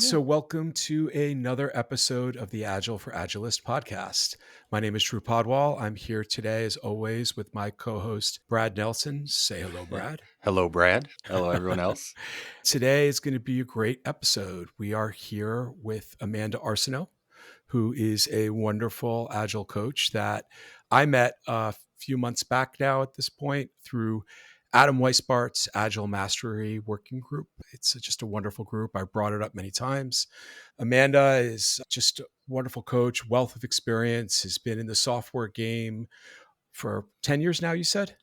So, welcome to another episode of the Agile for Agilist podcast. My name is Drew Podwall. I'm here today, as always, with my co host, Brad Nelson. Say hello, Brad. Hello, Brad. Hello, everyone else. Today is going to be a great episode. We are here with Amanda Arseneau, who is a wonderful Agile coach that I met a few months back now at this point through Adam Weisbart's Agile Mastery Working Group. It's just a wonderful group. I brought it up many times. Amanda is just a wonderful coach, wealth of experience, has been in the software game for 10 years now, you said?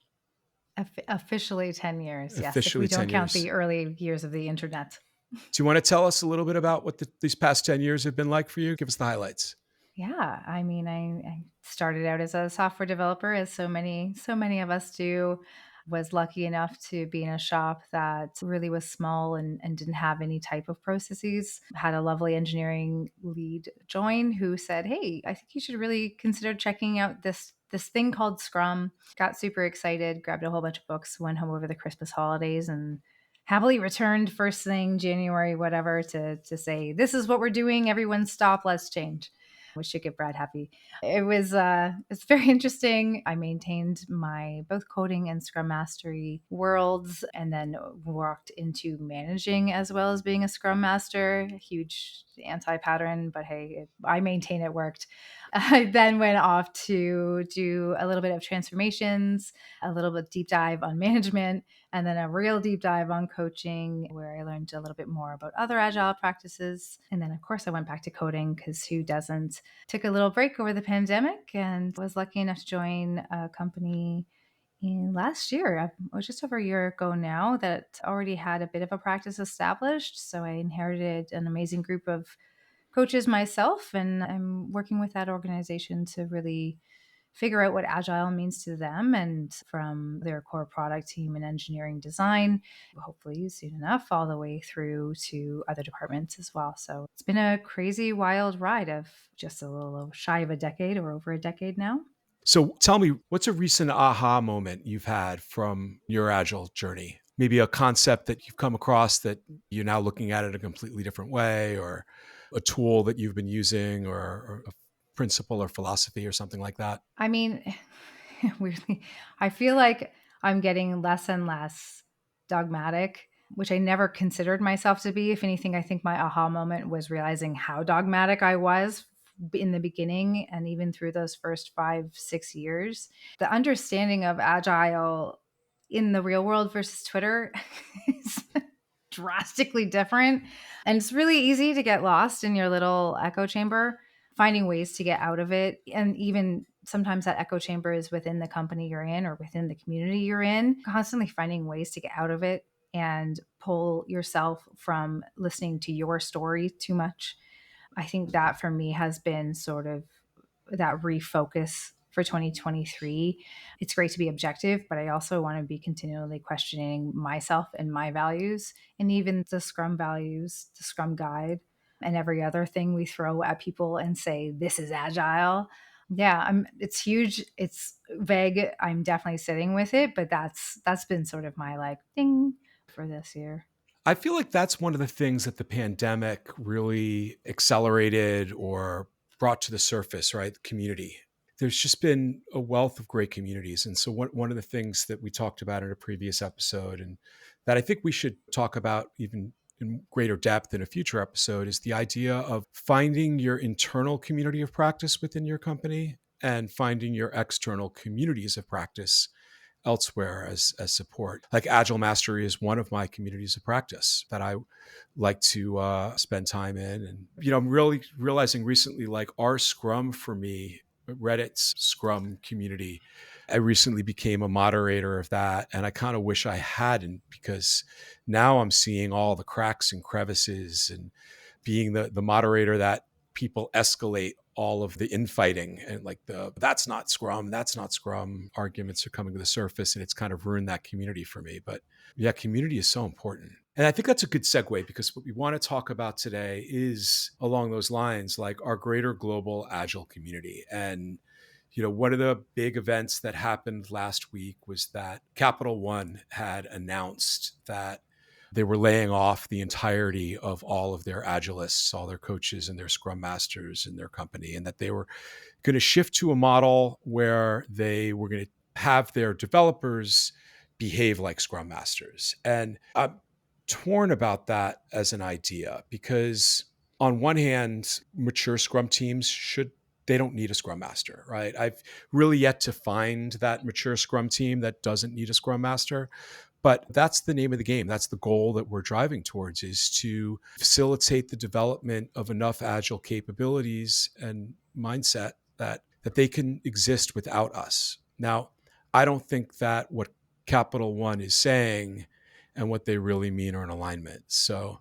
Officially 10 years, yes, if Officially we 10 don't count years. the early years of the internet. Do you want to tell us a little bit about what these past 10 years have been like for you? Give us the highlights. Yeah, I mean, I started out as a software developer, as so many of us do. Was lucky enough to be in a shop that really was small and didn't have any type of processes. Had a lovely engineering lead join who said, "Hey, I think you should really consider checking out this thing called Scrum." Got super excited, grabbed a whole bunch of books, went home over the Christmas holidays, and happily returned first thing January, whatever, to say, "This is what we're doing. Everyone stop. Let's change." Which should get Brad happy. It's very interesting. I maintained my both coding and Scrum Mastery worlds, and then walked into managing as well as being a Scrum Master. Huge anti-pattern, but hey, I maintain it worked. I then went off to do a little bit of transformations, a little bit deep dive on management, and then a real deep dive on coaching where I learned a little bit more about other agile practices. And then, of course, I went back to coding because who doesn't? Took a little break over the pandemic and was lucky enough to join a company in last year. It was just over a year ago now that already had a bit of a practice established. So I inherited an amazing group of coaches myself, and I'm working with that organization to really figure out what agile means to them, and from their core product team and engineering design, hopefully soon enough, all the way through to other departments as well. So it's been a crazy wild ride of just a little shy of a decade, or over a decade now. So tell me, what's a recent aha moment you've had from your Agile journey? Maybe a concept that you've come across that you're now looking at it a completely different way, or a tool that you've been using, or a principle or philosophy or something like that? I mean, weirdly, I feel like I'm getting less and less dogmatic, which I never considered myself to be. If anything, I think my aha moment was realizing how dogmatic I was in the beginning and even through those first 5, 6 years. The understanding of agile in the real world versus Twitter is drastically different. And it's really easy to get lost in your little echo chamber, finding ways to get out of it. And even sometimes that echo chamber is within the company you're in or within the community you're in, constantly finding ways to get out of it and pull yourself from listening to your story too much. I think that for me has been sort of that refocus for 2023. It's great to be objective, but I also want to be continually questioning myself and my values, and even the Scrum values, the Scrum guide, and every other thing we throw at people and say, this is agile. Yeah, it's huge. It's vague. I'm definitely sitting with it, but that's been sort of my like thing for this year. I feel like that's one of the things that the pandemic really accelerated or brought to the surface, right? The community. There's just been a wealth of great communities. And so one of the things that we talked about in a previous episode, and that I think we should talk about even in greater depth in a future episode, is the idea of finding your internal community of practice within your company and finding your external communities of practice elsewhere as support. Like Agile Mastery is one of my communities of practice that I like to spend time in. And, I'm really realizing recently, like our Scrum for me, Reddit's Scrum community, I recently became a moderator of that. And I kind of wish I hadn't, because now I'm seeing all the cracks and crevices, and being the moderator that people escalate all of the infighting, and like that's not Scrum arguments are coming to the surface, and it's kind of ruined that community for me. But yeah, community is so important. And I think that's a good segue, because what we want to talk about today is along those lines, like our greater global Agile community. And one of the big events that happened last week was that Capital One had announced that they were laying off the entirety of all of their agilists, all their coaches and their scrum masters in their company, and that they were going to shift to a model where they were going to have their developers behave like scrum masters. And I'm torn about that as an idea because on one hand, mature scrum teams they don't need a scrum master, right? I've really yet to find that mature scrum team that doesn't need a scrum master. But that's the name of the game. That's the goal that we're driving towards, is to facilitate the development of enough agile capabilities and mindset that they can exist without us. Now, I don't think that what Capital One is saying and what they really mean are in alignment. So,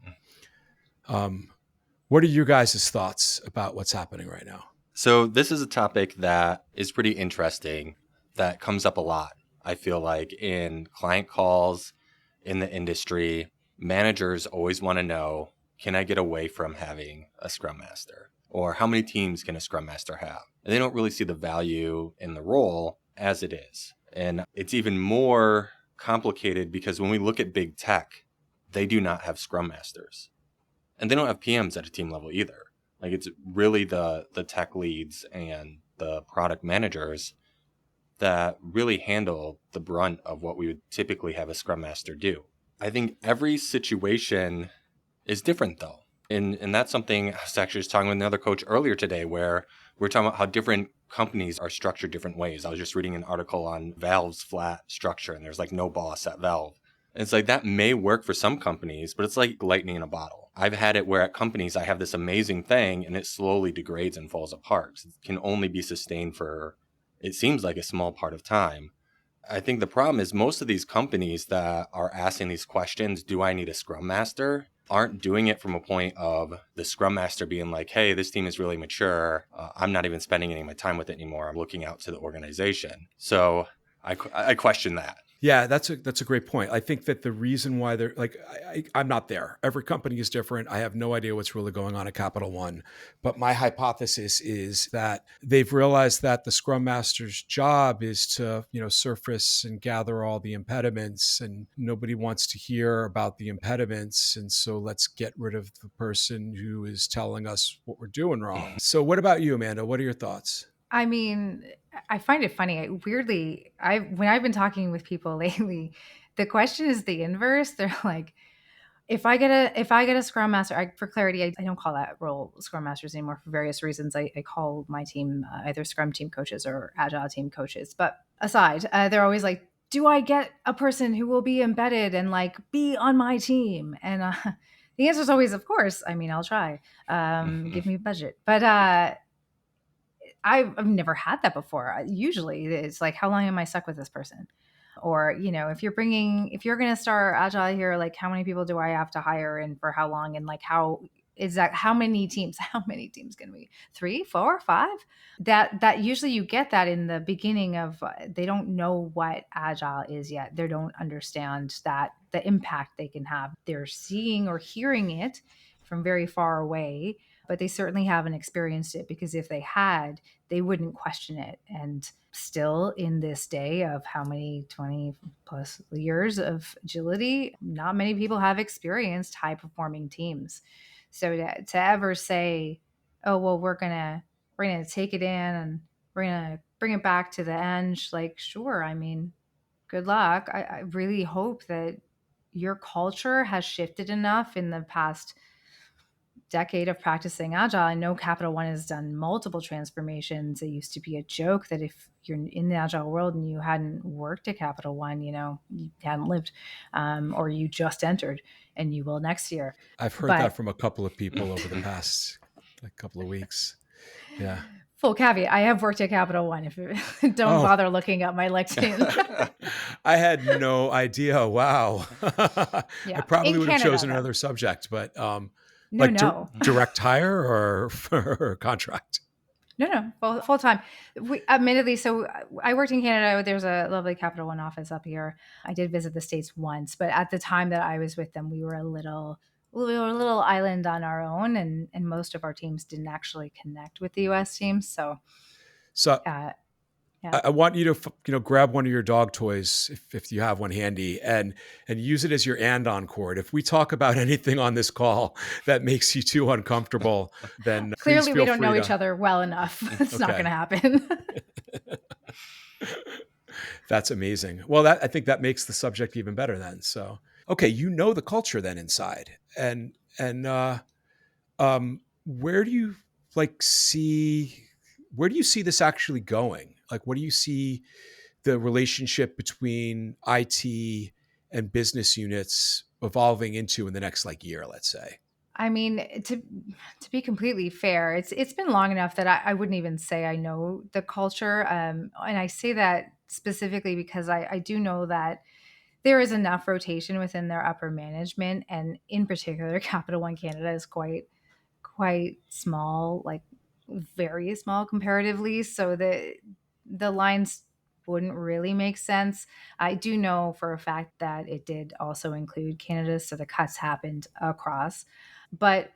what are your guys' thoughts about what's happening right now? So this is a topic that is pretty interesting, that comes up a lot. I feel like in client calls, in the industry, managers always want to know, can I get away from having a scrum master? Or how many teams can a scrum master have? And they don't really see the value in the role as it is. And it's even more complicated because when we look at big tech, they do not have scrum masters. And they don't have PMs at a team level either. Like, it's really the tech leads and the product managers that really handle the brunt of what we would typically have a scrum master do. I think every situation is different though. And that's something I was actually just talking with another coach earlier today, where we're talking about how different companies are structured different ways. I was just reading an article on Valve's flat structure, and there's like no boss at Valve. And it's like, that may work for some companies, but it's like lightning in a bottle. I've had it where at companies I have this amazing thing and it slowly degrades and falls apart. It can only be sustained for, it seems like, a small part of time. I think the problem is most of these companies that are asking these questions, do I need a scrum master, aren't doing it from a point of the scrum master being like, hey, this team is really mature. I'm not even spending any of my time with it anymore. I'm looking out to the organization. So I question that. Yeah, that's a great point. I think that the reason why they're like, I'm not there. Every company is different. I have no idea what's really going on at Capital One. But my hypothesis is that they've realized that the Scrum Master's job is to, surface and gather all the impediments, and nobody wants to hear about the impediments. And so let's get rid of the person who is telling us what we're doing wrong. So what about you, Amanda? What are your thoughts? I mean, I find it funny. Weirdly, when I've been talking with people lately, the question is the inverse. They're like, if I get a scrum master, for clarity, I don't call that role scrum masters anymore for various reasons. I call my team either scrum team coaches or agile team coaches. But aside, they're always like, do I get a person who will be embedded and like be on my team? And the answer is always, of course. I mean, I'll try. Give me a budget. But I've never had that before. Usually it's like, how long am I stuck with this person? Or, if you're going to start agile here, like how many people do I have to hire and for how long? And like, how many teams, can we, 3, 4, 5? That usually you get that in the beginning of, they don't know what agile is yet. They don't understand that the impact they can have. They're seeing or hearing it from very far away, but they certainly haven't experienced it, because if they had, they wouldn't question it. And still in this day of how many 20 plus years of agility, not many people have experienced high performing teams. So to ever say, oh, well, we're gonna take it in and we're gonna bring it back to the end, like, sure, I mean, good luck. I really hope that your culture has shifted enough in the past decade of practicing agile. I know Capital One has done multiple transformations. It used to be a joke that if you're in the agile world and you hadn't worked at Capital One, you hadn't lived, or you just entered, and you will next year. I've heard But that from a couple of people over the past couple of weeks. Yeah. full caveat, I have worked at Capital One. If don't bother looking up my LinkedIn. I had no idea. Wow. Yeah, I probably in would have Canada, chosen though. another subject, but No. direct hire or contract? No, full time. Admittedly, so I worked in Canada. There's a lovely Capital One office up here. I did visit the States once, but at the time that I was with them, we were a little island on our own, and most of our teams didn't actually connect with the U.S. teams. So So Yeah. I want you to, grab one of your dog toys if you have one handy and use it as your and-on cord. If we talk about anything on this call that makes you too uncomfortable, then please Clearly, we feel don't free know each to. other well enough. It's not going Okay. to happen. That's amazing. Well, I think that makes the subject even better then. So, okay, the culture then inside, and where do you like see where do you see this actually going? Like, what do you see the relationship between IT and business units evolving into in the next like year, let's say? I mean, to be completely fair, it's been long enough that I wouldn't even say I know the culture, and I say that specifically because I do know that there is enough rotation within their upper management, and in particular, Capital One Canada is quite small, like very small comparatively. So the lines wouldn't really make sense. I do know for a fact that it did also include Canada, so the cuts happened across. But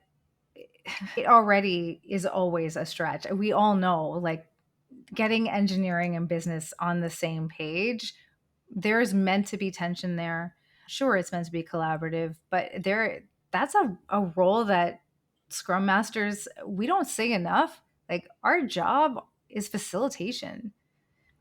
it already is always a stretch. We all know, like, getting engineering and business on the same page, there's meant to be tension there. Sure, it's meant to be collaborative, but that's a role that scrum masters, we don't say enough. Like, our job is facilitation.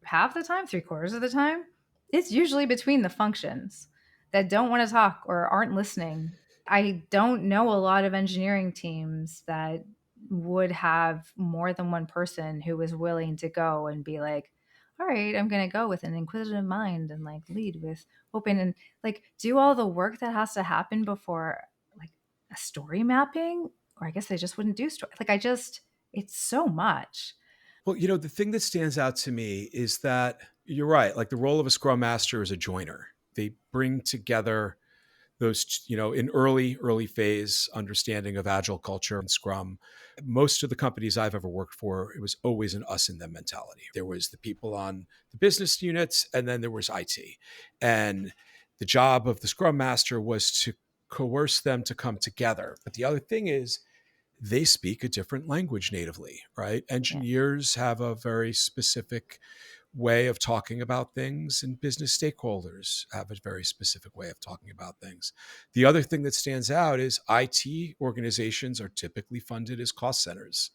Half the time, three-quarters of the time, it's usually between the functions that don't want to talk or aren't listening. I don't know a lot of engineering teams that would have more than one person who was willing to go and be like, all right, I'm going to go with an inquisitive mind and like lead with open and like do all the work that has to happen before like a story mapping. Or I guess they just wouldn't do story. Like, it's so much. Well, the thing that stands out to me is that you're right. Like, the role of a scrum master is a joiner. They bring together those, in early phase understanding of agile culture and scrum. Most of the companies I've ever worked for, it was always an us and them mentality. There was the people on the business units, and then there was IT. And the job of the scrum master was to coerce them to come together. But the other thing is, they speak a different language natively, right? Yeah. Engineers have a very specific way of talking about things, and business stakeholders have a very specific way of talking about things. The other thing that stands out is IT organizations are typically funded as cost centers,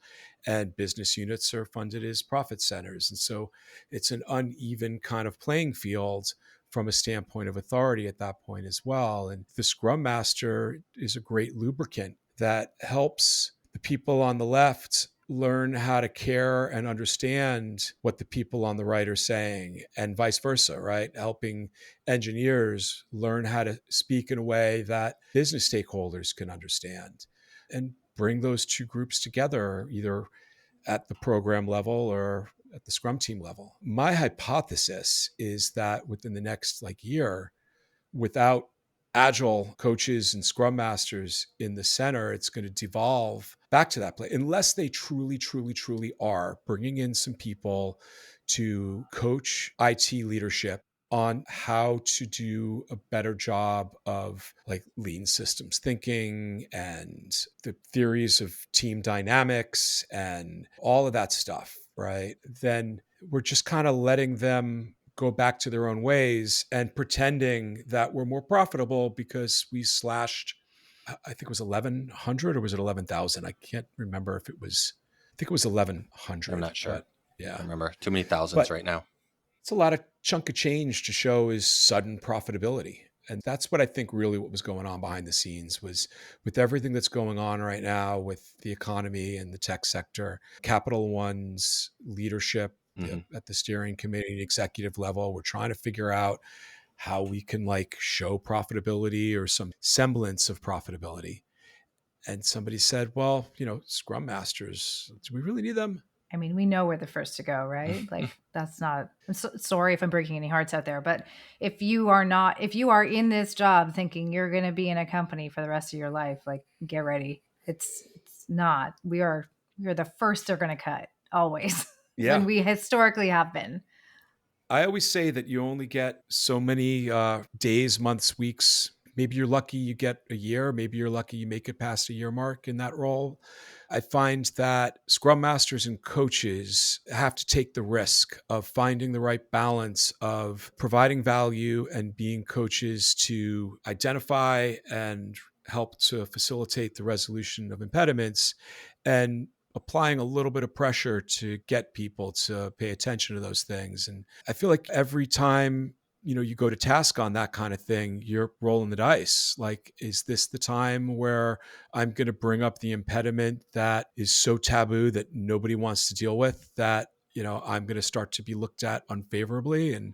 and business units are funded as profit centers. And so it's an uneven kind of playing field from a standpoint of authority at that point as well. And the Scrum Master is a great lubricant that helps the people on the left learn how to care and understand what the people on the right are saying, and vice versa, right? Helping engineers learn how to speak in a way that business stakeholders can understand, and bring those two groups together, either at the program level or at the scrum team level. My hypothesis is that within the next like year, without agile coaches and scrum masters in the center, it's going to devolve back to that place unless they truly, truly, truly are bringing in some people to coach IT leadership on how to do a better job of like lean systems thinking and the theories of team dynamics and all of that stuff, right? Then we're just kind of letting them go back to their own ways and pretending that we're more profitable because we slashed, I think it was 1,100 or was it 11,000? I can't remember if it was, I think it was I'm 1,100, not sure. but yeah. I remember too many thousands But right now. it's a lot of chunk of change to show is sudden profitability. And that's what I think really what was going on behind the scenes was, with everything that's going on right now with the economy and the tech sector, Capital One's leadership Hmm. at the steering committee and executive level, we're trying to figure out how we can like show profitability or some semblance of profitability. And somebody said, well, scrum masters, do we really need them? I mean, we know we're the first to go, right? Like, that's not, I'm sorry if I'm breaking any hearts out there, but if you are in this job thinking you're going to be in a company for the rest of your life, like, get ready. It's not. We're the first they're going to cut always. And Yeah. we historically have been. I always say that you only get so many days, months, weeks, Maybe you're lucky you get a year. Maybe you're lucky you make it past a year mark in that role. I find that scrum masters and coaches have to take the risk of finding the right balance of providing value and being coaches to identify and help to facilitate the resolution of impediments, and applying a little bit of pressure to get people to pay attention to those things. And I feel like every time you go to task on that kind of thing, you're rolling the dice. Like, is this the time where I'm going to bring up the impediment that is so taboo that nobody wants to deal with, that I'm going to start to be looked at unfavorably? And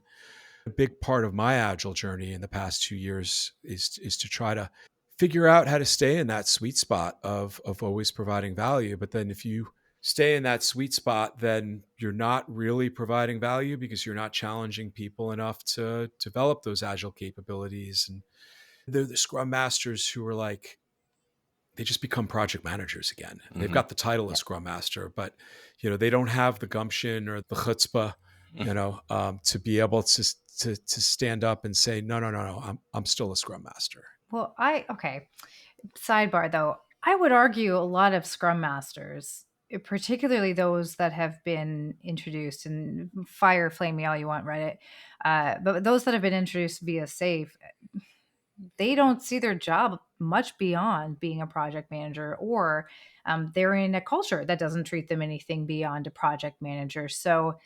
a big part of my Agile journey in the past 2 years is to try to figure out how to stay in that sweet spot of always providing value. But then if you stay in that sweet spot, then you're not really providing value because you're not challenging people enough to develop those Agile capabilities. And they're the scrum masters who are like, they just become project managers again. They've got the title of scrum master, but they don't have the gumption or the chutzpah, to be able to stand up and say, no, I'm still a scrum master. Well, okay. Sidebar though, I would argue a lot of scrum masters, particularly those that have been introduced, and fire flame me all you want, Reddit, but those that have been introduced via SAFe, they don't see their job much beyond being a project manager, or they're in a culture that doesn't treat them anything beyond a project manager. So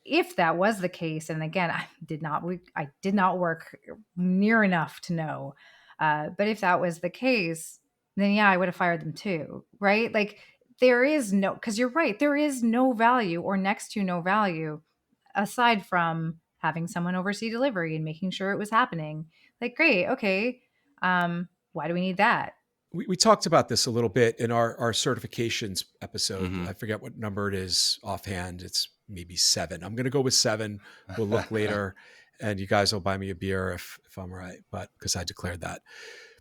if that was the case, and again, I did not work near enough to know, but if that was the case, then yeah, I would have fired them too, right? Like, there is no, because you're right, there is no value, or next to no value, aside from having someone oversee delivery and making sure it was happening. Like, great, okay, why do we need that? We talked about this a little bit in our certifications episode. Mm-hmm. I forget what number it is offhand. It's maybe 7. I'm going to go with 7. We'll look later, and you guys will buy me a beer if I'm right, but because I declared that.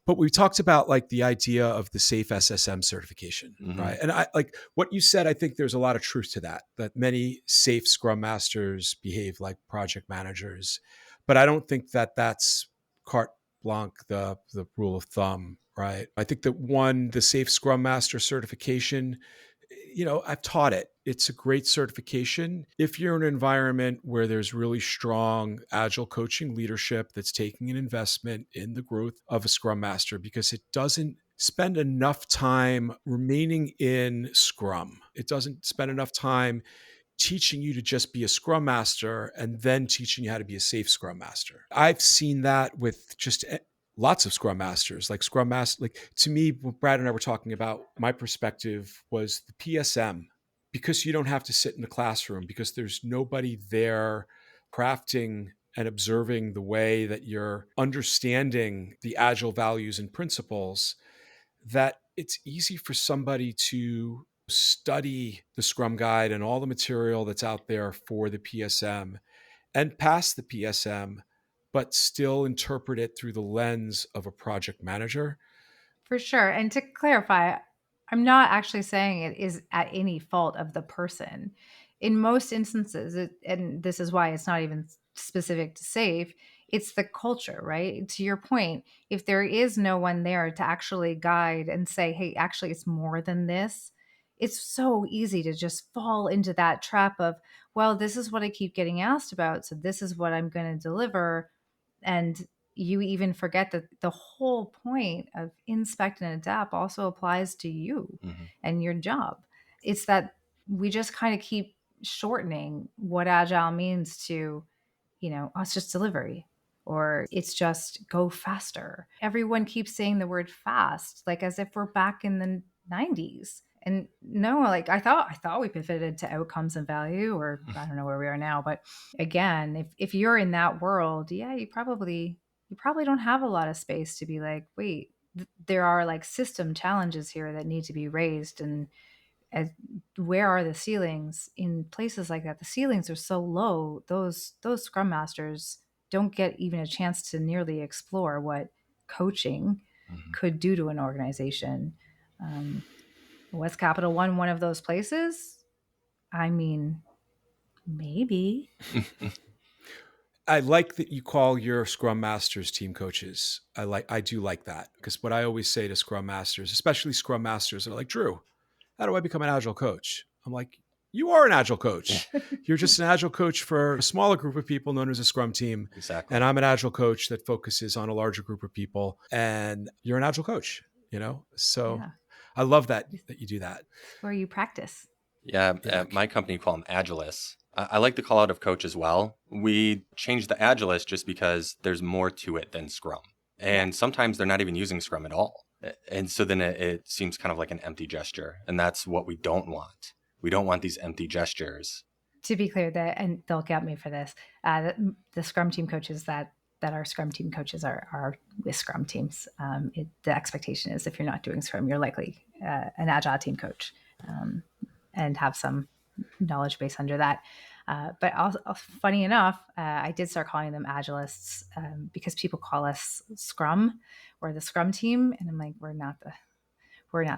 But we talked about like the idea of the SAFe SSM certification, right? And I like what you said. I think there's a lot of truth to that many SAFe scrum masters behave like project managers, but I don't think that that's carte blanche, the rule of thumb, right? I think that the SAFe scrum master certification, I've taught it. It's a great certification if you're in an environment where there's really strong Agile coaching leadership that's taking an investment in the growth of a scrum master, because it doesn't spend enough time remaining in Scrum. It doesn't spend enough time teaching you to just be a scrum master and then teaching you how to be a safe scrum master. I've seen that with just lots of scrum masters. Like scrum master, like to me, what Brad and I were talking about, my perspective was the PSM, because you don't have to sit in the classroom, because there's nobody there crafting and observing the way that you're understanding the Agile values and principles, that it's easy for somebody to study the Scrum Guide and all the material that's out there for the PSM and pass the PSM, but still interpret it through the lens of a project manager. For sure. And to clarify, I'm not actually saying it is at any fault of the person. In most instances, and this is why it's not even specific to SAFe, it's the culture, right? To your point, if there is no one there to actually guide and say, hey, actually, it's more than this, it's so easy to just fall into that trap of, well, this is what I keep getting asked about, so this is what I'm going to deliver. And you even forget that the whole point of inspect and adapt also applies to you and your job. It's that we just kind of keep shortening what agile means to, oh, it's just delivery, or it's just go faster. Everyone keeps saying the word fast, like as if we're back in the 90s. And no, like I thought we pivoted to outcomes and value, or I don't know where we are now. But again, if you're in that world, yeah, you probably don't have a lot of space to be like, wait, there are like system challenges here that need to be raised, and as, where are the ceilings in places like that? The ceilings are so low. Those scrum masters don't get even a chance to nearly explore what coaching could do to an organization. Was Capital One of those places? I mean, maybe. I like that you call your Scrum Masters team coaches. I do like that, because what I always say to Scrum Masters, especially Scrum Masters, are like, Drew, how do I become an Agile coach? I'm like, you are an Agile coach. You're just an Agile coach for a smaller group of people known as a Scrum team. Exactly. And I'm an Agile coach that focuses on a larger group of people. And you're an Agile coach, So Yeah. I love that you do that. Where you practice. Yeah, Yeah. at my company call them Agilists. I like the call out of coach as well. We changed the Agilist just because there's more to it than Scrum. Yeah. And sometimes they're not even using Scrum at all. And so then it seems kind of like an empty gesture. And that's what we don't want. We don't want these empty gestures. To be clear, and they'll get me for this, the Scrum team coaches that are Scrum team coaches are with Scrum teams. The expectation is if you're not doing Scrum, you're likely an Agile team coach, and have some knowledge base under that. But also, funny enough, I did start calling them Agilists because people call us Scrum or the Scrum team, and I'm like, we're not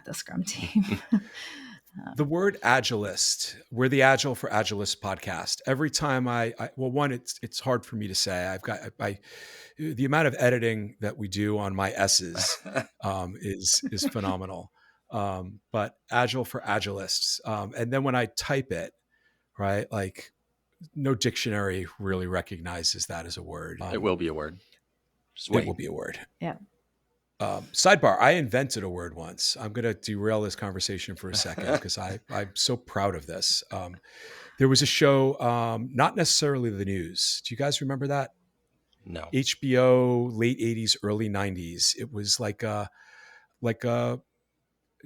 the Scrum team. The word Agilist, we're the Agile for Agilist podcast. Every time well, one, it's hard for me to say. The amount of editing that we do on my S's is phenomenal. But Agile for Agilists. And then when I type it, right, like no dictionary really recognizes that as a word. It will be a word. Just It wait. will be a word. Yeah. Sidebar, I invented a word once. I'm going to derail this conversation for a second because I'm so proud of this. There was a show, not necessarily the news. Do you guys remember that? No. HBO, late 80s, early 90s. It was like a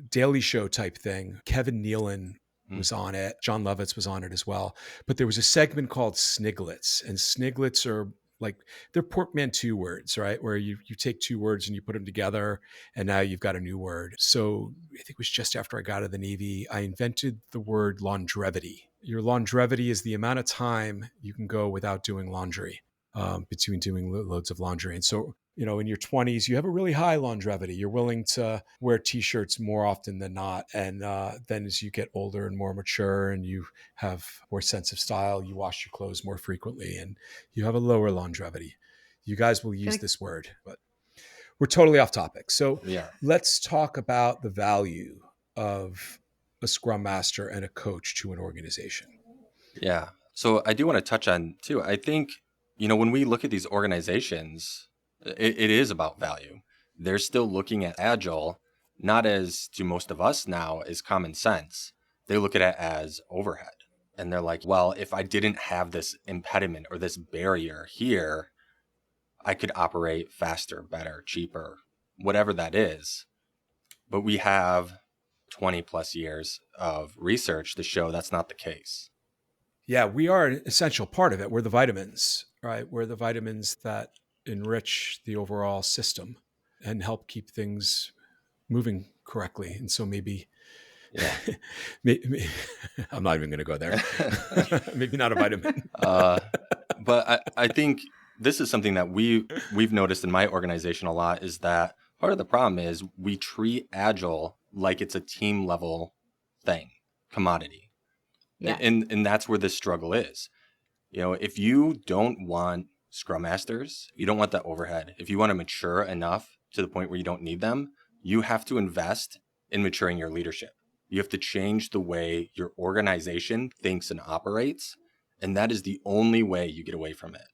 Daily Show type thing. Kevin Nealon was on it. John Lovitz was on it as well. But there was a segment called Sniglets, and Sniglets are like, they're portmanteau words, right? Where you take two words and you put them together, and now you've got a new word. So I think it was just after I got out of the Navy, I invented the word longevity. Your longevity is the amount of time you can go without doing laundry, between doing loads of laundry. And so, in your 20s, you have a really high longevity. You're willing to wear t-shirts more often than not. And then as you get older and more mature and you have more sense of style, you wash your clothes more frequently and you have a lower longevity. You guys will use this word, but we're totally off topic. So let's talk about the value of a Scrum Master and a coach to an organization. Yeah. So I do want to touch on too. I think, when we look at these organizations, it is about value. They're still looking at Agile, not as to most of us now is common sense. They look at it as overhead. And they're like, well, if I didn't have this impediment or this barrier here, I could operate faster, better, cheaper, whatever that is. But we have 20 plus years of research to show that's not the case. Yeah, we are an essential part of it. We're the vitamins, right? We're the vitamins that enrich the overall system and help keep things moving correctly. And so maybe, I'm not even going to go there. Maybe not a vitamin. But I think this is something that we've noticed in my organization a lot, is that part of the problem is we treat Agile like it's a team level thing, commodity. Yeah. And that's where this struggle is. If you don't want Scrum Masters, you don't want that overhead. If you want to mature enough to the point where you don't need them, you have to invest in maturing your leadership. You have to change the way your organization thinks and operates. And that is the only way you get away from it.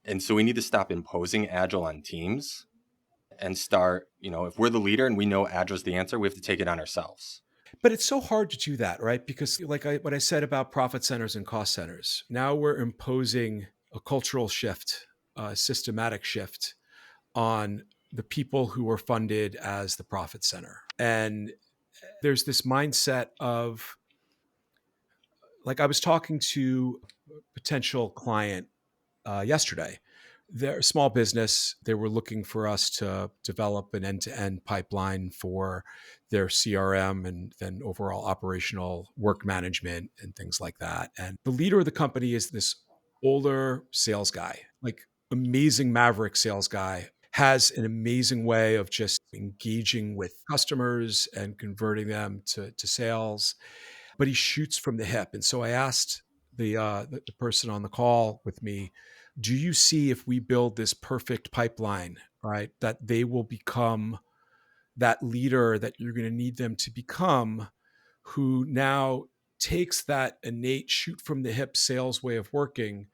And so we need to stop imposing Agile on teams and start, if we're the leader and we know Agile is the answer, we have to take it on ourselves. But it's so hard to do that, right? Because what I said about profit centers and cost centers, now we're imposing a cultural shift, a systematic shift on the people who are funded as the profit center. And there's this mindset of, like, I was talking to a potential client yesterday. They're a small business. They were looking for us to develop an end-to-end pipeline for their CRM and then overall operational work management and things like that. And the leader of the company is this older sales guy, like amazing maverick sales guy, has an amazing way of just engaging with customers and converting them to sales, but he shoots from the hip. And so I asked the person on the call with me, Do you see if we build this perfect pipeline, right, that they will become that leader that you're going to need them to become, who now takes that innate shoot from the hip sales way of working,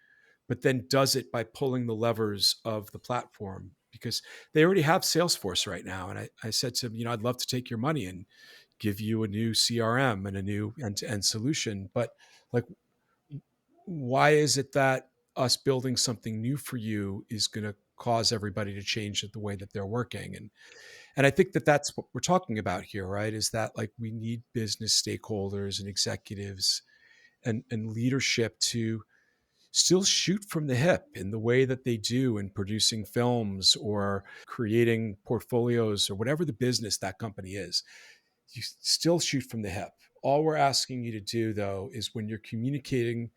but then does it by pulling the levers of the platform? Because they already have Salesforce right now. And I said to them, I'd love to take your money and give you a new CRM and a new end-to-end solution. But like, why is it that us building something new for you is going to cause everybody to change the way that they're working? And I think that that's what we're talking about here, right? Is that like we need business stakeholders and executives and leadership to still shoot from the hip in the way that they do in producing films or creating portfolios or whatever the business that company is. You still shoot from the hip. All we're asking you to do, though, is when you're communicating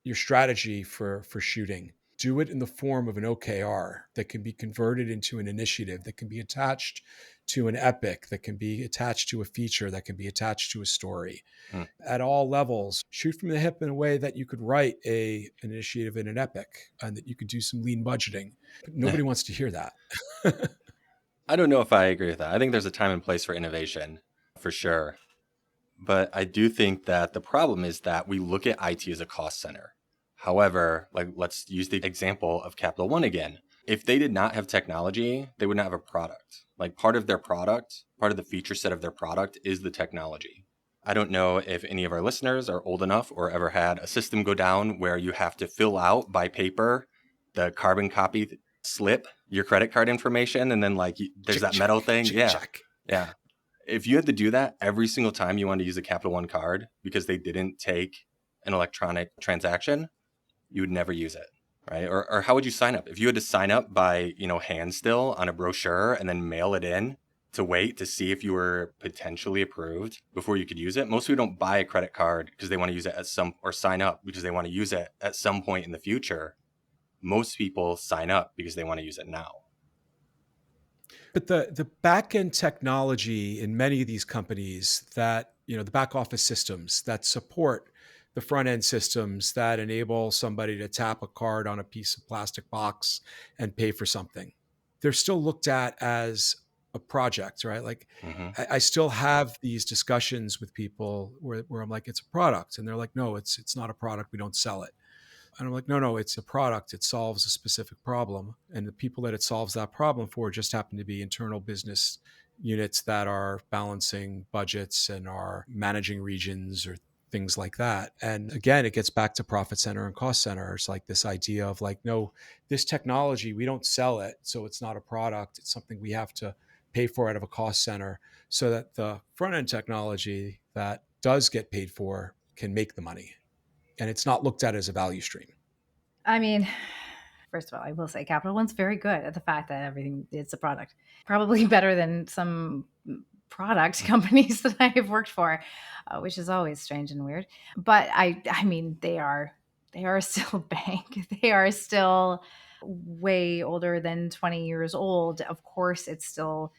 your strategy for shooting, do it in the form of an OKR that can be converted into an initiative, that can be attached to an epic, that can be attached to a feature, that can be attached to a story. Mm. At all levels, shoot from the hip in a way that you could write an initiative in an epic and that you could do some lean budgeting. But nobody wants to hear that. I don't know if I agree with that. I think there's a time and place for innovation, for sure. But I do think that the problem is that we look at IT as a cost center. However, like let's use the example of Capital One again. If they did not have technology, they would not have a product. Like part of their product, part of the feature set of their product is the technology. I don't know if any of our listeners are old enough or ever had a system go down where you have to fill out by paper the carbon copy slip, your credit card information, and then like there's that metal thing. Yeah. Check. Yeah. If you had to do that every single time you wanted to use a Capital One card because they didn't take an electronic transaction, you would never use it, right? Or how would you sign up? If you had to sign up by, hand still on a brochure and then mail it in to wait to see if you were potentially approved before you could use it. Most people don't buy a credit card because they want to use it or sign up because they want to use it at some point in the future. Most people sign up because they want to use it now. But the back end technology in many of these companies that, the back office systems that support the front end systems that enable somebody to tap a card on a piece of plastic box and pay for something, they're still looked at as a project, right? Like Mm-hmm. I still have these discussions with people where I'm like, it's a product. And they're like, no, it's not a product. We don't sell it. And I'm like, no, it's a product. It solves a specific problem. And the people that it solves that problem for just happen to be internal business units that are balancing budgets and are managing regions or things like that. And again, it gets back to profit center and cost center. It's like this idea of like, no, this technology, we don't sell it. So it's not a product. It's something we have to pay for out of a cost center so that the front end technology that does get paid for can make the money, and it's not looked at as a value stream. I mean, first of all, I will say Capital One's very good at the fact that everything it's a product. Probably better than some product companies that I have worked for, which is always strange and weird. But I mean, they are still a bank. They are still way older than 20 years old. Of course, it's still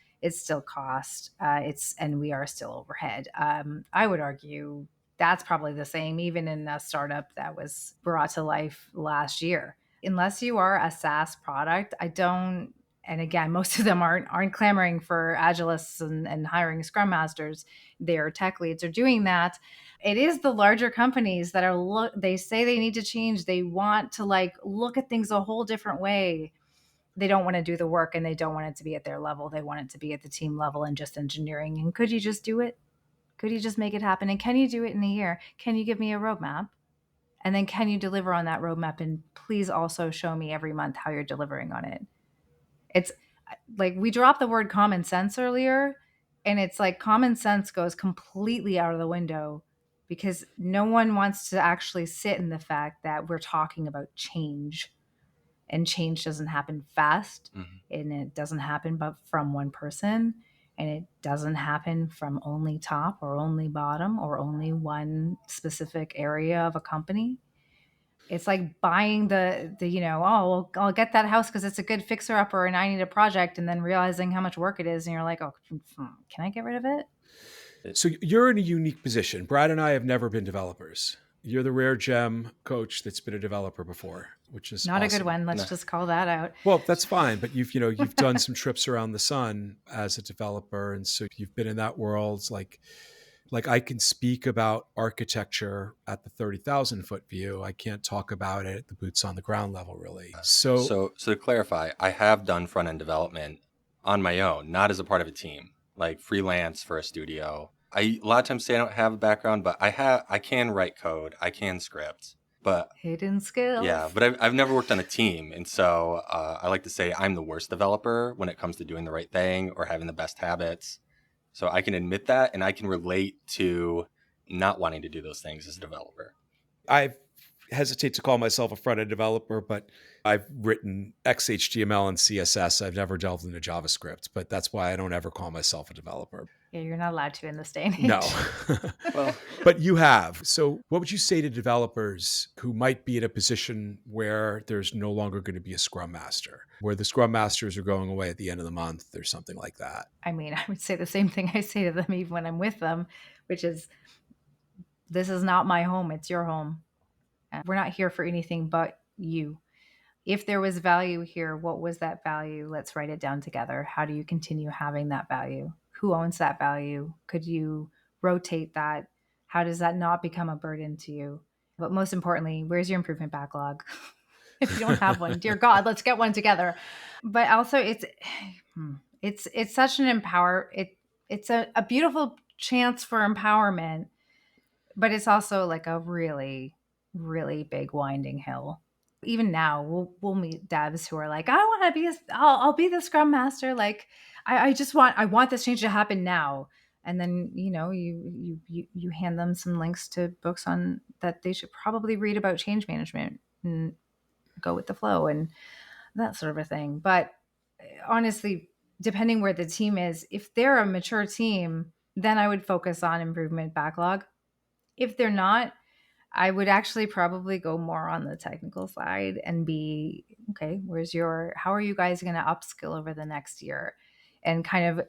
cost. And we are still overhead. I would argue that's probably the same even in a startup that was brought to life last year. Unless you are a SaaS product, I don't. And again, most of them aren't clamoring for agilists and hiring scrum masters. Their tech leads are doing that. It is the larger companies that they say they need to change. They want to like look at things a whole different way. They don't want to do the work and they don't want it to be at their level. They want it to be at the team level and just engineering. And could you just do it? Could you just make it happen? And can you do it in a year? Can you give me a roadmap? And then can you deliver on that roadmap? And please also show me every month how you're delivering on it. It's like we dropped the word common sense earlier, and it's like common sense goes completely out of the window because no one wants to actually sit in the fact that we're talking about change, and change doesn't happen fast, Mm-hmm. and it doesn't happen but from one person, and it doesn't happen from only top or only bottom or only one specific area of a company. It's like buying oh, well, I'll get that house because it's a good fixer upper and I need a project, and then realizing how much work it is. And you're like, oh, can I get rid of it? So you're in a unique position. Brad and I have never been developers. You're the rare gem coach that's been a developer before, which is Not a good awesome. one. Let's No. just call that out. Well, that's fine, but you've done some trips around the sun as a developer, and so you've been in that world. Like I can speak about architecture at the 30,000 foot view. I can't talk about it at the boots on the ground level, really. So So to clarify, I have done front end development on my own, not as a part of a team, like freelance for a studio. A lot of times say I don't have a background, but I can write code, I can script, but Hidden skills. yeah, but I've never worked on a team, and so I like to say I'm the worst developer when it comes to doing the right thing or having the best habits. So I can admit that, and I can relate to not wanting to do those things as a developer. I hesitate to call myself a front end developer, but I've written XHTML and CSS. I've never delved into JavaScript, but that's why I don't ever call myself a developer. Yeah, you're not allowed to in this day and age. No. Well, But you have. So, what would you say to developers who might be in a position where there's no longer going to be a Scrum Master, where the Scrum Masters are going away at the end of the month or something like that? I mean, I would say the same thing I say to them even when I'm with them, which is, this is not my home. It's your home. We're not here for anything but you. If there was value here, what was that value? Let's write it down together. How do you continue having that value? Who owns that value? Could you rotate that? How does that not become a burden to you? But most importantly, where's your improvement backlog? If you don't have one, dear God, let's get one together. But also it's such an it's a beautiful chance for empowerment, but it's also like a really, really big winding hill. Even now, we'll meet devs who are like, I want to be, I'll be the Scrum Master. Like, I want this change to happen now. And then you hand them some links to books on that they should probably read about change management and go with the flow and that sort of a thing. But honestly, depending where the team is, if they're a mature team, then I would focus on improvement backlog. If they're not, I would actually probably go more on the technical side and be, okay, how are you guys going to upskill over the next year? And kind of,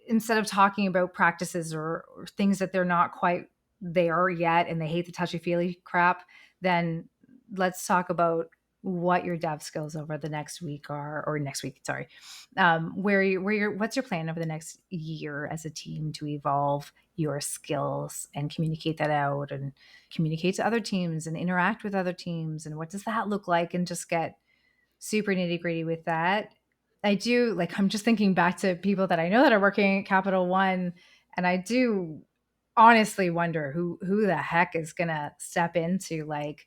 instead of talking about practices or things that they're not quite there yet and they hate the touchy feely crap, then let's talk about what your dev skills over the next week are, or next week, sorry. What's your plan over the next year as a team to evolve your skills and communicate that out and communicate to other teams and interact with other teams? And what does that look like? And just get super nitty gritty with that. I'm just thinking back to people that I know that are working at Capital One. And I do honestly wonder who the heck is going to step into like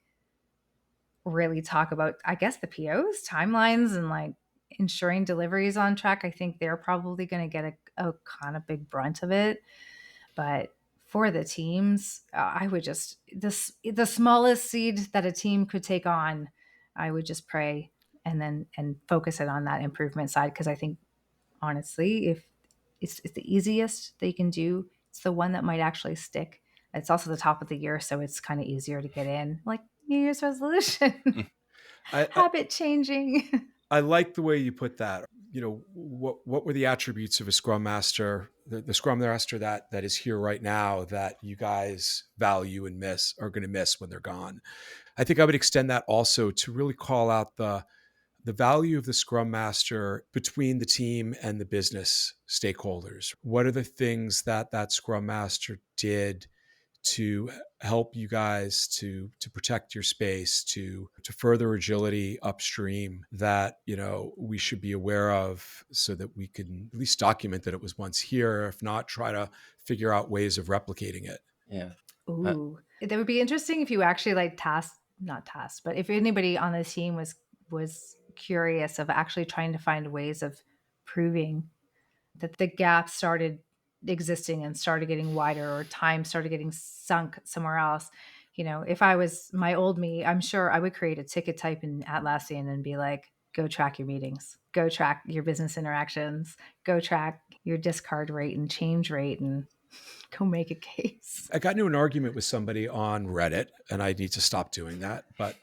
really talk about, I guess, the POs, timelines, and like ensuring deliveries on track. I think they're probably going to get a kind of big brunt of it. But for the teams, I would just, the smallest seed that a team could take on, I would just pray and focus it on that improvement side. Because I think, honestly, if it's the easiest they can do, it's the one that might actually stick. It's also the top of the year, so it's kind of easier to get in, like New Year's resolution, I, habit changing. I like the way you put that. What were the attributes of a Scrum Master, the Scrum Master that is here right now that you guys value and are going to miss when they're gone? I think I would extend that also to really call out the value of the Scrum Master between the team and the business stakeholders. What are the things that Scrum Master did to help you guys to protect your space, to further agility upstream that we should be aware of, so that we can at least document that it was once here, if not try to figure out ways of replicating it? yeah. Ooh, that would be interesting if you actually like not tasked, but if anybody on the team was curious of actually trying to find ways of proving that the gap started existing and started getting wider, or time started getting sunk somewhere else. If I was my old me, I'm sure I would create a ticket type in Atlassian and be like, go track your meetings, go track your business interactions, go track your discard rate and change rate, and go make a case. I got into an argument with somebody on Reddit, and I need to stop doing that. But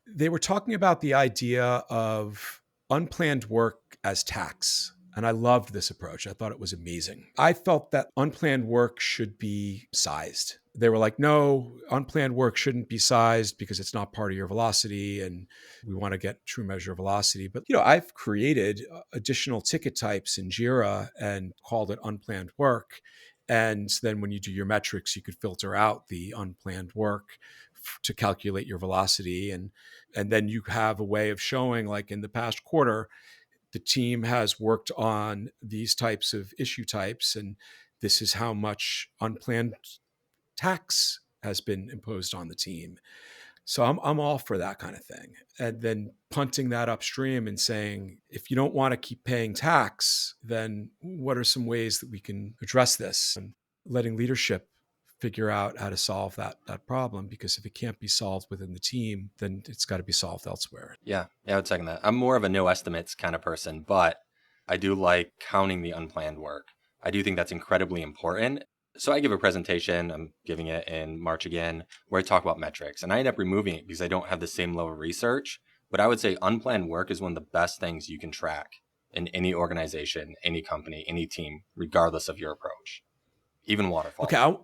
they were talking about the idea of unplanned work as tax. And I loved this approach. I thought it was amazing. I felt that unplanned work should be sized. they were like, no, unplanned work shouldn't be sized because it's not part of your velocity. And we want to get true measure of velocity. But, I've created additional ticket types in Jira and called it unplanned work. And then when you do your metrics, you could filter out the unplanned work to calculate your velocity. And then you have a way of showing, like in the past quarter, the team has worked on these types of issue types, and this is how much unplanned tax has been imposed on the team. So I'm all for that kind of thing. And then punting that upstream and saying, if you don't want to keep paying tax, then what are some ways that we can address this? And letting leadership figure out how to solve that problem, because if it can't be solved within the team, then it's got to be solved elsewhere. Yeah, I would second that. I'm more of a no estimates kind of person, but I do like counting the unplanned work. I do think that's incredibly important. So I give a presentation, I'm giving it in March again, where I talk about metrics, and I end up removing it because I don't have the same level of research. But I would say unplanned work is one of the best things you can track in any organization, any company, any team, regardless of your approach, even waterfall. Okay,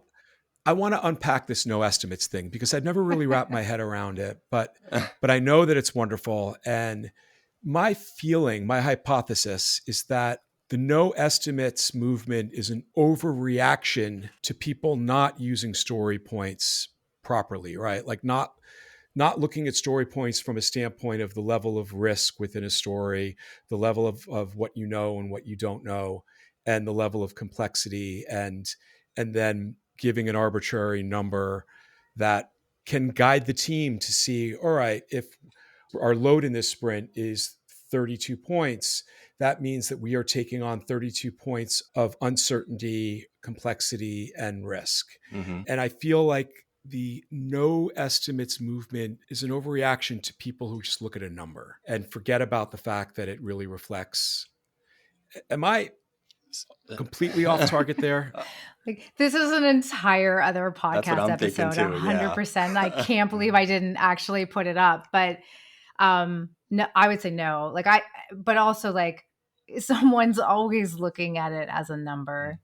I want to unpack this no estimates thing because I've never really wrapped my head around it, but I know that it's wonderful. And my feeling, my hypothesis is that the no estimates movement is an overreaction to people not using story points properly, right? Like not looking at story points from a standpoint of the level of risk within a story, the level of what you know and what you don't know, and the level of complexity, and then giving an arbitrary number that can guide the team to see, all right, if our load in this sprint is 32 points, that means that we are taking on 32 points of uncertainty, complexity, and risk. Mm-hmm. And I feel like the no estimates movement is an overreaction to people who just look at a number and forget about the fact that it really reflects. Am I completely off target there? Like, this is an entire other That's what podcast I'm thinking episode, too, yeah. 100%. I can't believe I didn't actually put it up, but no, I would say no. But also like someone's always looking at it as a number.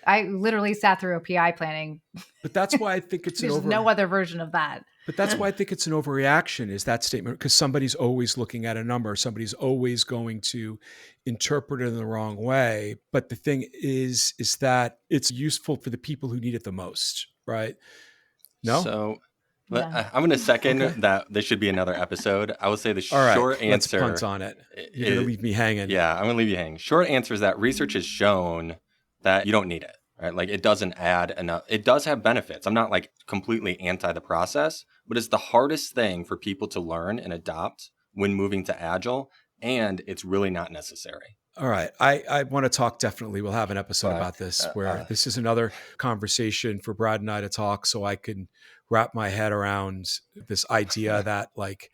I literally sat through a PI planning. But that's why I think it's There's no other version of that. But that's why I think it's an overreaction, is that statement, because somebody's always looking at a number. Somebody's always going to interpret it in the wrong way. But the thing is that it's useful for the people who need it the most, right? No? So Yeah. I'm going to second that there should be another episode. I will say the All right, short answer. Let's punt on it. You're going to leave me hanging. Yeah, I'm going to leave you hanging. Short answer is that research has shown that you don't need it, right? Like it doesn't add enough. It does have benefits. I'm not like completely anti the process, but it's the hardest thing for people to learn and adopt when moving to Agile, and it's really not necessary. All right. I want to talk, definitely. We'll have an episode about this where this is another conversation for Brad and I to talk, so I can wrap my head around this idea that, like,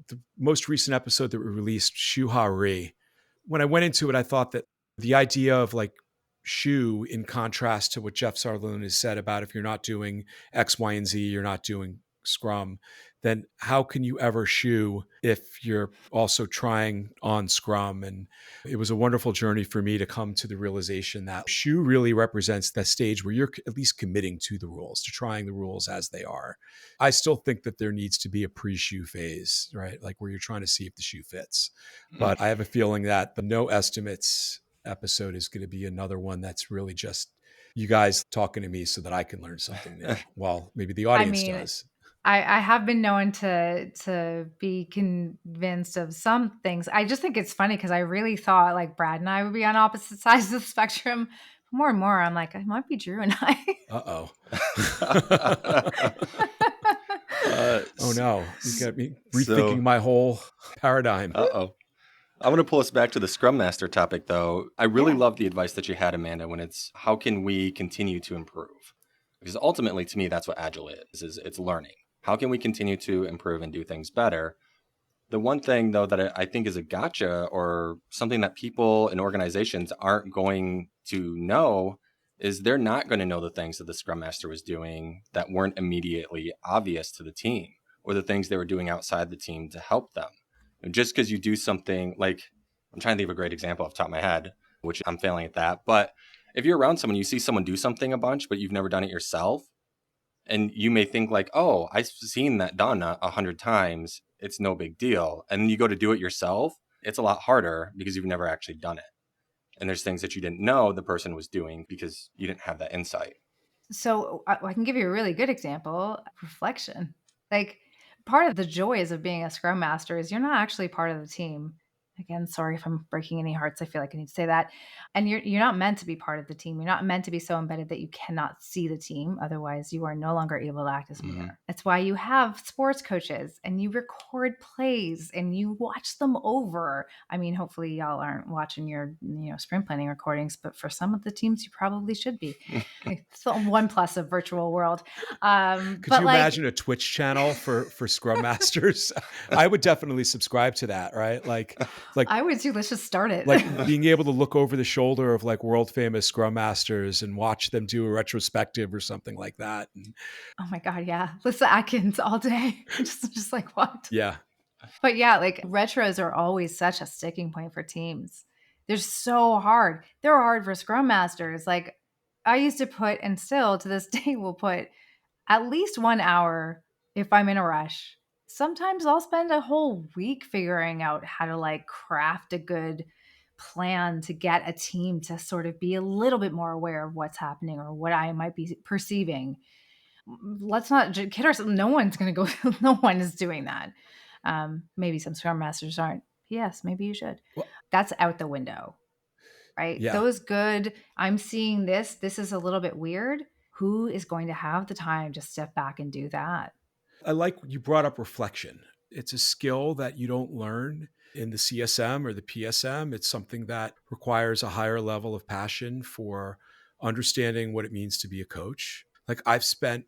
the most recent episode that we released, Shuha Ri, when I went into it, I thought that the idea of like Shu, in contrast to what Jeff Sarloon has said about if you're not doing X, Y, and Z, you're not doing Scrum, then how can you ever Shu if you're also trying on Scrum? And it was a wonderful journey for me to come to the realization that Shu really represents that stage where you're at least committing to the rules, to trying the rules as they are. I still think that there needs to be a pre-Shu phase, right? Like where you're trying to see if the shoe fits. But I have a feeling that the no estimates episode is going to be another one that's really just you guys talking to me so that I can learn something new. Well, maybe the audience does. I have been known to be convinced of some things. I just think it's funny because I really thought like Brad and I would be on opposite sides of the spectrum. More and more, I'm like, it might be Drew and I. Uh-oh. Oh no, you got me rethinking my whole paradigm. Uh-oh. I want to pull us back to the Scrum Master topic, though. I really love the advice that you had, Amanda, when it's how can we continue to improve? Because ultimately, to me, that's what Agile is it's learning. How can we continue to improve and do things better? The one thing, though, that I think is a gotcha or something that people and organizations aren't going to know is they're not going to know the things that the Scrum Master was doing that weren't immediately obvious to the team, or the things they were doing outside the team to help them. And just because you do something like, I'm trying to think of a great example off the top of my head, which I'm failing at that. But if you're around someone, you see someone do something a bunch, but you've never done it yourself, And you may think like, oh, I've seen that done 100 times. It's no big deal. And you go to do it yourself. It's a lot harder because you've never actually done it. And there's things that you didn't know the person was doing because you didn't have that insight. So I can give you a really good example, reflection. Like part of the joys of being a scrum master is you're not actually part of the team. Again, sorry if I'm breaking any hearts. I feel like I need to say that. And you're not meant to be part of the team. You're not meant to be so embedded that you cannot see the team. Otherwise, you are no longer able to act as a Mhm. leader. That's why you have sports coaches and you record plays and you watch them over. I mean, hopefully y'all aren't watching your, sprint planning recordings, but for some of the teams you probably should be. It's the one plus of virtual world. Could But you like imagine a Twitch channel for Scrum Masters? I would definitely subscribe to that, right? Like I would too. Let's just start it. like being able to look over the shoulder of like world famous Scrum Masters and watch them do a retrospective or something like that. And Oh my God, yeah. Lisa Atkins all day. Just like what? yeah, But yeah, like retros are always such a sticking point for teams. They're so hard. They're hard for scrum masters. Like I used to put, and still to this day will put at least 1 hour if I'm in a rush. Sometimes I'll spend a whole week figuring out how to like craft a good plan to get a team to sort of be a little bit more aware of what's happening or what I might be perceiving. Let's not kid ourselves. No one's going to go, no one is doing that. Maybe some scrum masters aren't. Yes, maybe you should. well, That's out the window, right? yeah. Those good, I'm seeing this. This is a little bit weird. Who is going to have the time to step back and do that? I like you brought up reflection. It's a skill that you don't learn in the CSM or the PSM. It's something that requires a higher level of passion for understanding what it means to be a coach. Like I've spent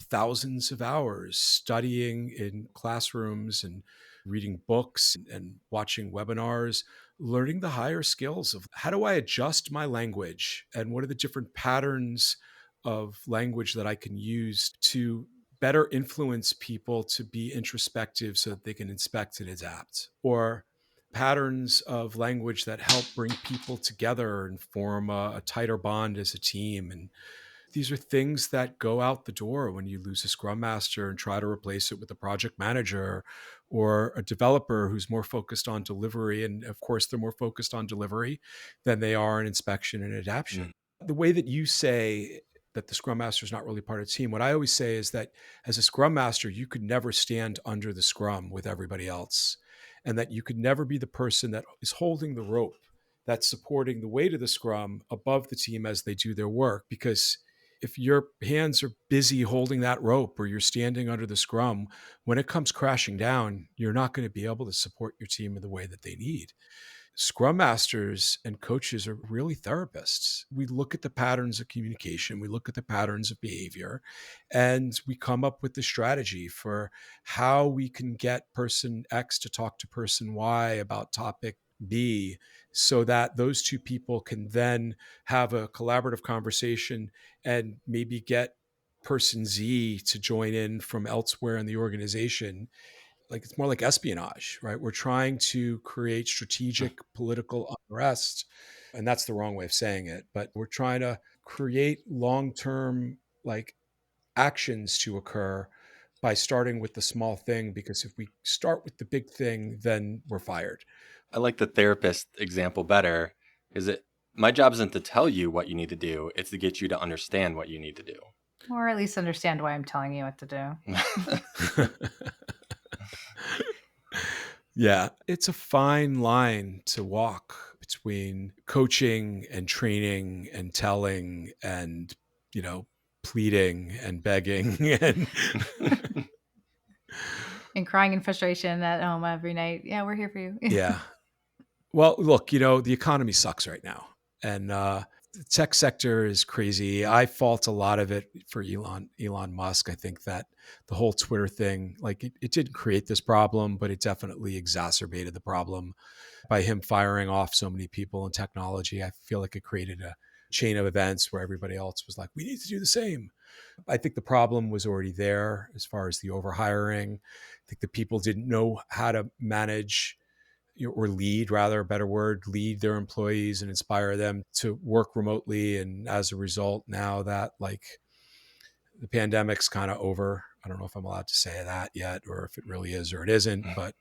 thousands of hours studying in classrooms and reading books and watching webinars, learning the higher skills of how do I adjust my language and what are the different patterns of language that I can use to better influence people to be introspective so that they can inspect and adapt, or patterns of language that help bring people together and form a tighter bond as a team. And these are things that go out the door when you lose a scrum master and try to replace it with a project manager or a developer who's more focused on delivery. And of course, they're more focused on delivery than they are on inspection and adaptation. The way that you say that the scrum master is not really part of the team, what I always say is that as a scrum master, you could never stand under the scrum with everybody else, and that you could never be the person that is holding the rope, that's supporting the weight of the scrum above the team as they do their work. Because if your hands are busy holding that rope or you're standing under the scrum, when it comes crashing down, you're not going to be able to support your team in the way that they need. Scrum masters and coaches are really therapists. We look at the patterns of communication, we look at the patterns of behavior, and we come up with the strategy for how we can get person X to talk to person Y about topic B so that those two people can then have a collaborative conversation and maybe get person Z to join in from elsewhere in the organization. Like it's more like espionage, right? We're trying to create strategic political unrest, and that's the wrong way of saying it, but we're trying to create long-term like actions to occur by starting with the small thing, because if we start with the big thing, then we're fired. I like the therapist example better. Is it my job isn't to tell you what you need to do, it's to get you to understand what you need to do. Or at least understand why I'm telling you what to do. Yeah, it's a fine line to walk between coaching and training and telling and, pleading and begging and And crying in frustration at home every night. Yeah, we're here for you. yeah. Well, look, the economy sucks right now, and the tech sector is crazy. I fault a lot of it for Elon Musk. I think that the whole Twitter thing, like it didn't create this problem, but it definitely exacerbated the problem by him firing off so many people in technology. I feel like it created a chain of events where everybody else was like, we need to do the same. I think the problem was already there as far as the overhiring. I think the people didn't know how to manage, or lead, rather, a better word, lead their employees and inspire them to work remotely. And as a result, now that like The pandemic's kind of over. I don't know if I'm allowed to say that yet, or if it really is or it isn't, but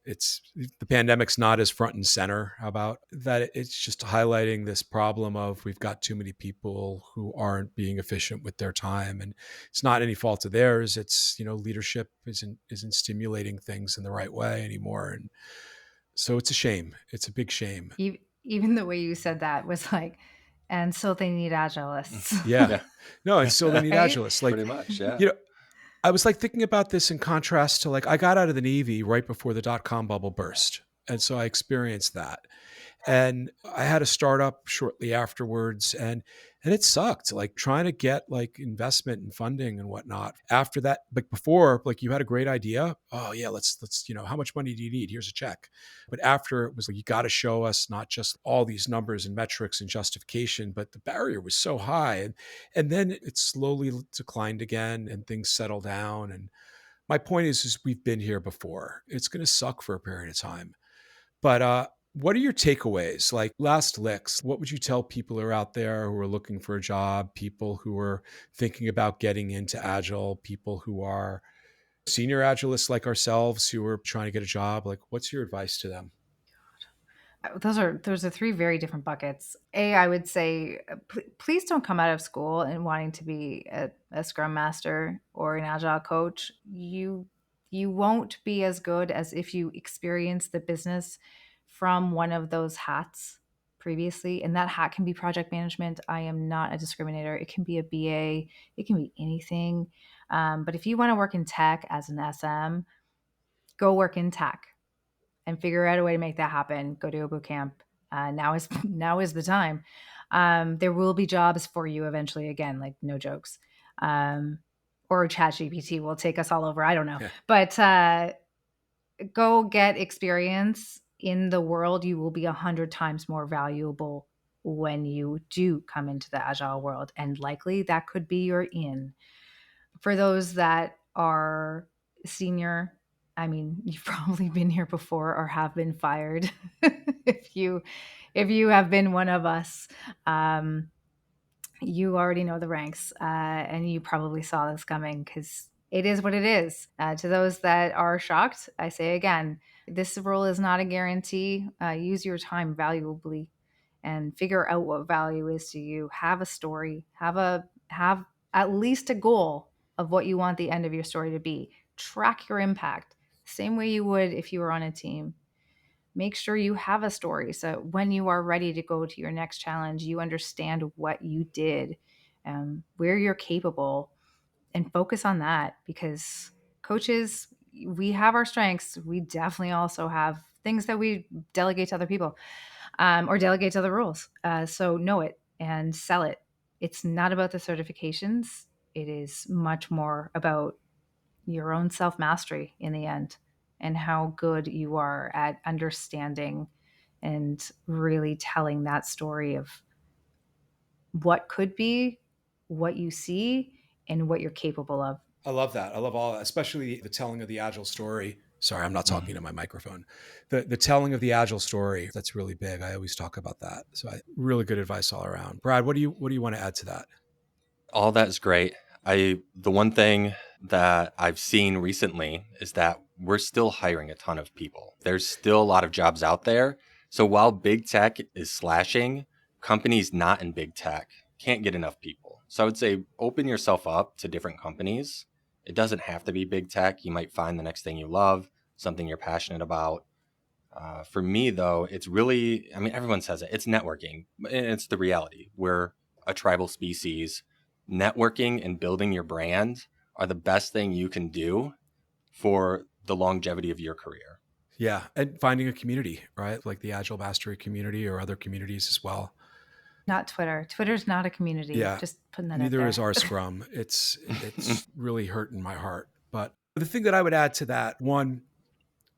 it's the pandemic's not as front and center. How about that? It's just highlighting this problem of we've got too many people who aren't being efficient with their time, and it's not any fault of theirs. It's leadership isn't stimulating things in the right way anymore, and so it's a shame. It's a big shame. Even the way you said that was like, and so they need agilists, Yeah, Yeah. no, and still they need right? agilists. Like Pretty much. Yeah. you know, I was like thinking about this in contrast to like I got out of the Navy right before the dot-com bubble burst. And so I experienced that. And I had a startup shortly afterwards and it sucked like trying to get like investment and funding and whatnot after that. Like before, like you had a great idea. Oh yeah, let's how much money do you need? Here's a check. But after it was like, you got to show us not just all these numbers and metrics and justification, but the barrier was so high. And then it slowly declined again and things settled down. And my point is we've been here before. It's going to suck for a period of time. But what are your takeaways? Like last licks, what would you tell people who are out there who are looking for a job, people who are thinking about getting into Agile, people who are senior Agilists like ourselves who are trying to get a job? Like, what's your advice to them? Those are three very different buckets. I would say, please don't come out of school and wanting to be a Scrum Master or an Agile coach. You won't be as good as if you experience the business from one of those hats previously, and that hat can be project management. I am not a discriminator. It can be a BA. It can be anything. But if you want to work in tech as an SM, go work in tech and figure out a way to make that happen. Go to a boot camp. Now is the time. There will be jobs for you eventually. Again, like no jokes. Or ChatGPT will take us all over. I don't know, Yeah. but go get experience in the world. You will be 100 times more valuable when you do come into the Agile world, and likely that could be your in. For those that are senior, I mean, you've probably been here before or have been fired. If you have been one of us, you already know the ranks, and you probably saw this coming because it is what it is. To those that are shocked, I say again, this role is not a guarantee. Use your time valuably and figure out what value is to you. Have a story. Have at least a goal of what you want the end of your story to be. Track your impact, same way you would if you were on a team. Make sure you have a story so when you are ready to go to your next challenge, you understand what you did, where you're capable, and focus on that. Because coaches, we have our strengths. We definitely also have things that we delegate to other people, or delegate to other roles. So know it and sell it. It's not about the certifications. It is much more about your own self mastery in the end, and how good you are at understanding and really telling that story of what could be, what you see, and what you're capable of. I love that. I love all that, especially the telling of the Agile story. Sorry, I'm not talking Mhm. to my microphone. The telling of the Agile story, that's really big. I always talk about that. So really good advice all around. Brad, what do you want to add to that? All that's great. The one thing that I've seen recently is that we're still hiring a ton of people. There's still a lot of jobs out there. So while big tech is slashing, companies not in big tech can't get enough people. So I would say open yourself up to different companies. It doesn't have to be big tech. You might find the next thing you love, something you're passionate about. For me, though, it's really, I mean, everyone says it, it's networking. And it's the reality. We're a tribal species. Networking and building your brand are the best thing you can do for the longevity of your career. Yeah. And finding a community, right? Like the Agile Mastery community or other communities as well. Not Twitter. Twitter's not a community. Yeah. Just putting that out Neither is there. our Scrum. It's really hurting my heart. But the thing that I would add to that, one,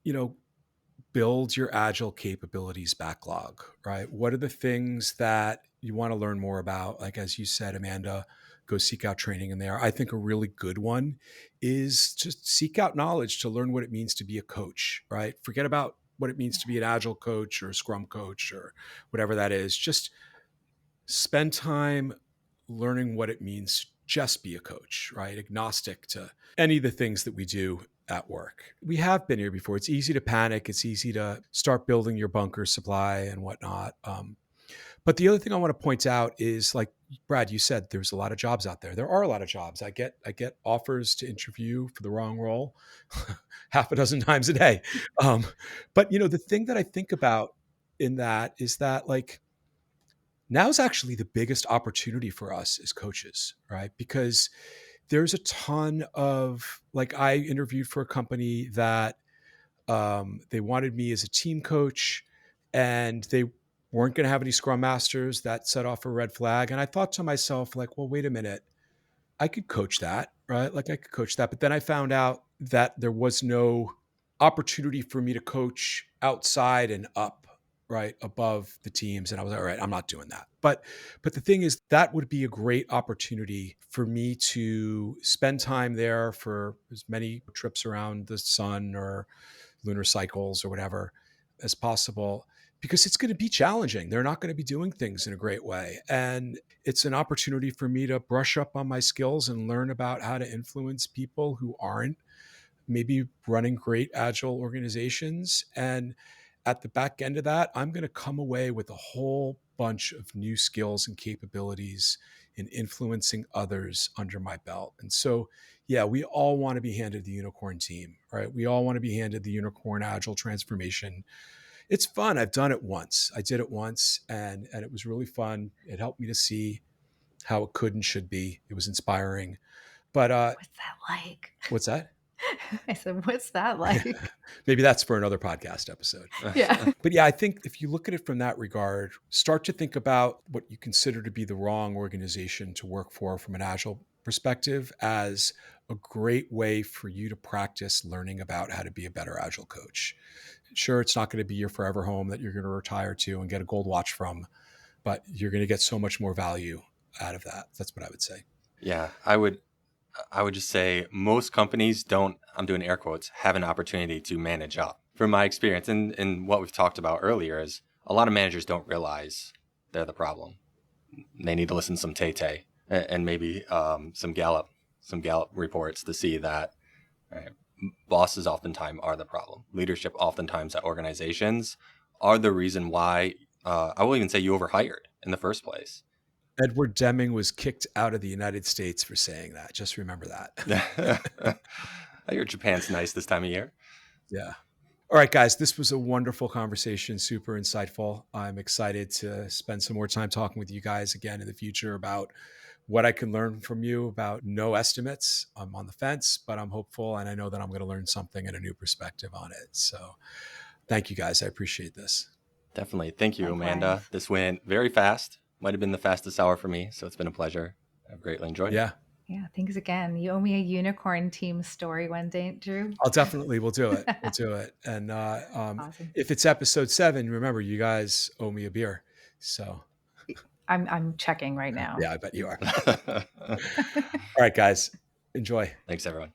you know, build your Agile capabilities backlog, right? What are the things that you want to learn more about? Like, as you said, Amanda, go seek out training in there. I think a really good one is just seek out knowledge to learn what it means to be a coach, right? Forget about what it means to be an Agile coach or a Scrum coach or whatever that is. Just spend time learning what it means just be a coach, right? Agnostic to any of the things that we do at work. We have been here before. It's easy to panic. It's easy to start building your bunker supply and whatnot. But the other thing I want to point out is, like Brad, you said, there's a lot of jobs out there. There are a lot of jobs. I get offers to interview for the wrong role half a dozen times a day. But the thing that I think about in that is that, like, now's actually the biggest opportunity for us as coaches, right? Because there's a ton of, like, I interviewed for a company that they wanted me as a team coach, and they weren't going to have any scrum masters. That set off a red flag. And I thought to myself, like, well, wait a minute. I could coach that, right? Like, I could coach that. But then I found out that there was no opportunity for me to coach outside and up, right, above the teams. And I was like, all right, I'm not doing that. But the thing is, that would be a great opportunity for me to spend time there for as many trips around the sun or lunar cycles or whatever as possible, because it's going to be challenging. They're not going to be doing things in a great way. And it's an opportunity for me to brush up on my skills and learn about how to influence people who aren't maybe running great agile organizations. And at the back end of that, I'm going to come away with a whole bunch of new skills and capabilities in influencing others under my belt. And so, yeah, we all want to be handed the unicorn team, right? We all want to be handed the unicorn agile transformation. It's fun. I've done it once. I did it once, and it was really fun. It helped me to see how it could and should be. It was inspiring. But What's that like? what's that? I said, what's that like? Maybe that's for another podcast episode. Yeah. But yeah, I think if you look at it from that regard, start to think about what you consider to be the wrong organization to work for from an agile perspective as a great way for you to practice learning about how to be a better agile coach. Sure, it's not going to be your forever home that you're going to retire to and get a gold watch from, but you're going to get so much more value out of that. That's what I would say. Yeah, I would just say most companies don't, I'm doing air quotes, have an opportunity to manage up. From my experience and what we've talked about earlier is a lot of managers don't realize they're the problem. They need to listen to some Tay and maybe some Gallup reports to see that, right, bosses oftentimes are the problem. Leadership oftentimes at organizations are the reason why, I will even say, you overhired in the first place. Edward Deming was kicked out of the United States for saying that. Just remember that. I hear Japan's nice this time of year. Yeah. All right, guys, this was a wonderful conversation, super insightful. I'm excited to spend some more time talking with you guys again in the future about what I can learn from you about no estimates. I'm on the fence, but I'm hopeful, and I know that I'm going to learn something and a new perspective on it. So thank you, guys. I appreciate this. Definitely. Thank you, Likewise. Amanda. This went very fast. Might have been the fastest hour for me, so it's been a pleasure. I've greatly enjoyed it. Yeah. Yeah, thanks again. You owe me a unicorn team story one day, Drew. We'll do it. We'll do it. And Awesome. if it's episode 7, remember, you guys owe me a beer. So I'm checking right now. yeah, I bet you are. All right, guys, enjoy. Thanks, everyone.